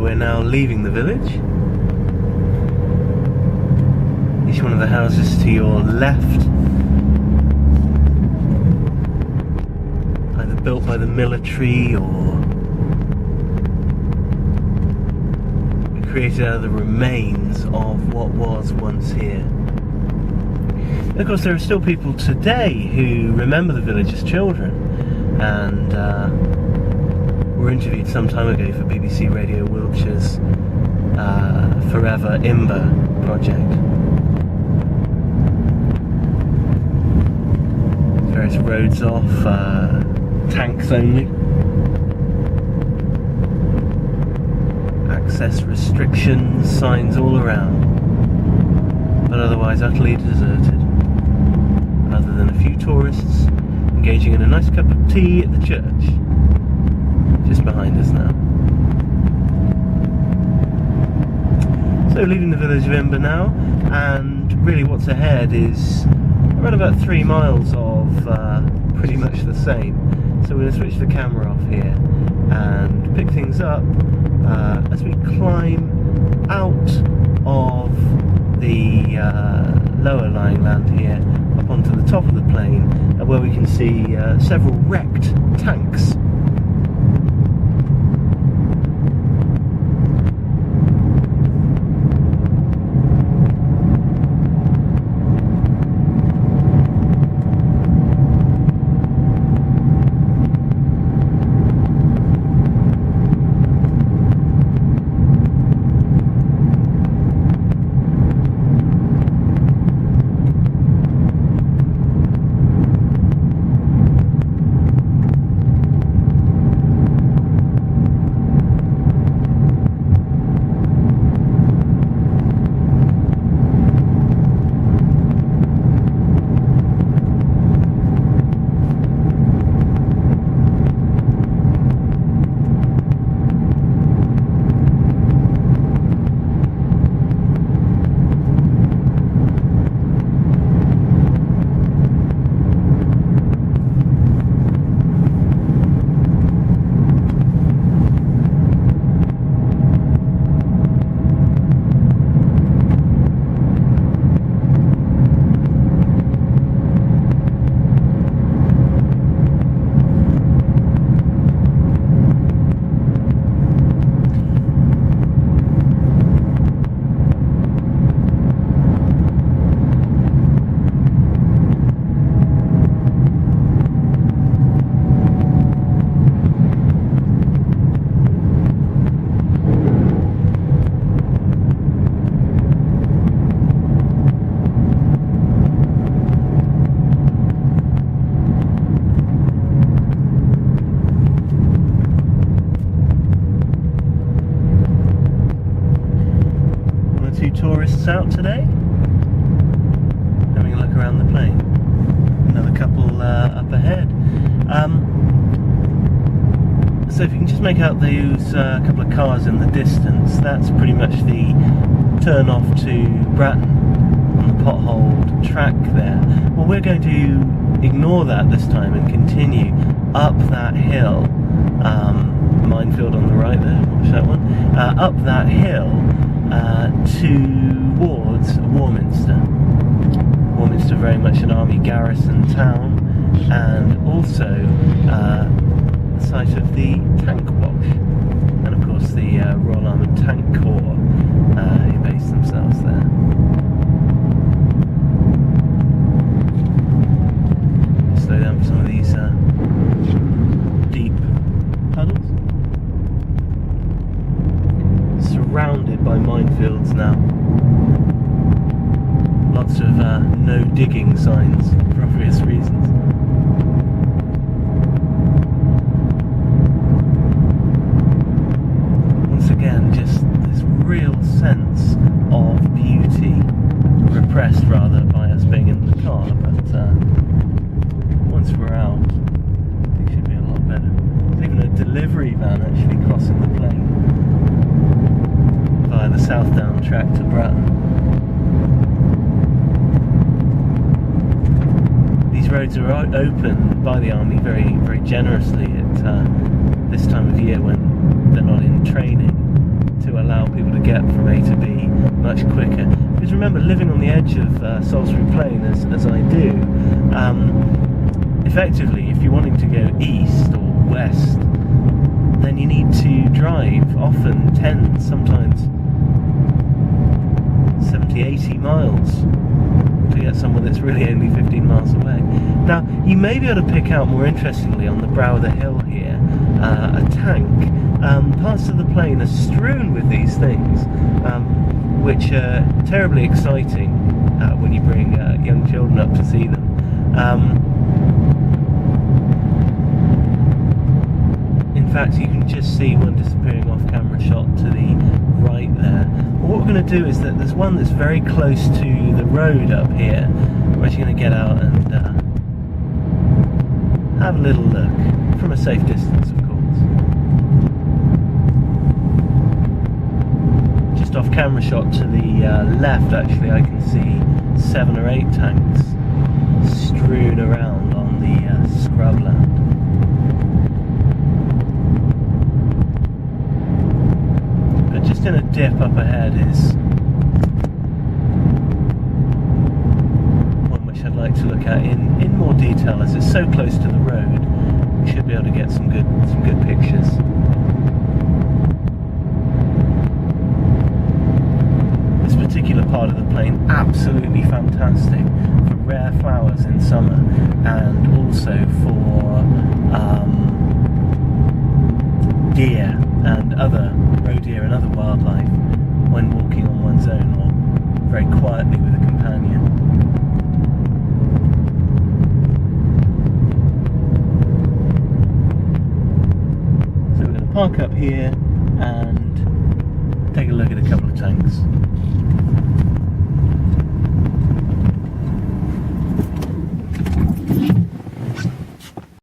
we're now leaving the village. Each one of the houses to your left, either built by the military or created out of the remains of what was once here. And of course, there are still people today who remember the village as children, and were interviewed some time ago for BBC Radio Wiltshire's Forever Imber project. Various roads off, tanks only. Access restrictions, signs all around. But otherwise utterly deserted. Other than a few tourists engaging in a nice cup of tea at the church. Just behind us now. So leaving the village of Imber now, and really what's ahead is around about 3 miles of pretty much the same. So we're going to switch the camera off here and pick things up as we climb out of the lower lying land here up onto the top of the plain, where we can see several wrecked tanks. Tourists out today, having a look around the plain. Another couple up ahead. So if you can just make out those couple of cars in the distance, that's pretty much the turn off to Bratton on the potholed track there. Well, we're going to ignore that this time and continue up that hill. Minefield on the right there, watch that one. Up that hill towards Warminster. Warminster, very much an army garrison town, and also the site of the tank wash, and of course the Royal Armoured Tank Corps who base themselves there. Slow down for some of these deep puddles. Surrounded by minefields now. Lots of no digging signs for obvious reasons. Once again, just this real sense of beauty, repressed rather by us being in the car, but once we're out, it should be a lot better. There's even a delivery van actually crossing the plain via the South Down track to Bratton. These roads are open by the army very, very generously at this time of year when they're not in training, to allow people to get from A to B much quicker. Because remember, living on the edge of Salisbury Plain, as I do, effectively, if you're wanting to go east or west, then you need to drive often 10, sometimes 70, 80 miles to get somewhere that's really only 15 miles away. Now, you may be able to pick out, more interestingly, on the brow of the hill here, a tank. Parts of the plain are strewn with these things, which are terribly exciting when you bring young children up to see them. In fact, you can just see one disappearing off camera shot to the right there. But what we're going to do is that there's one that's very close to the road up here. We're actually going to get out and have a little look from a safe distance, of course. Just off camera shot to the left, actually, I can see 7 or 8 tanks strewn around on the scrubland. Just in a dip up ahead is one which I'd like to look at in more detail, as it's so close to the road. We should be able to get some good pictures. This particular part of the plain, absolutely fantastic for rare flowers in summer, and also for deer and other roe deer and other wildlife when walking on one's own or very quietly with a companion. So we're going to park up here and take a look at a couple of tanks.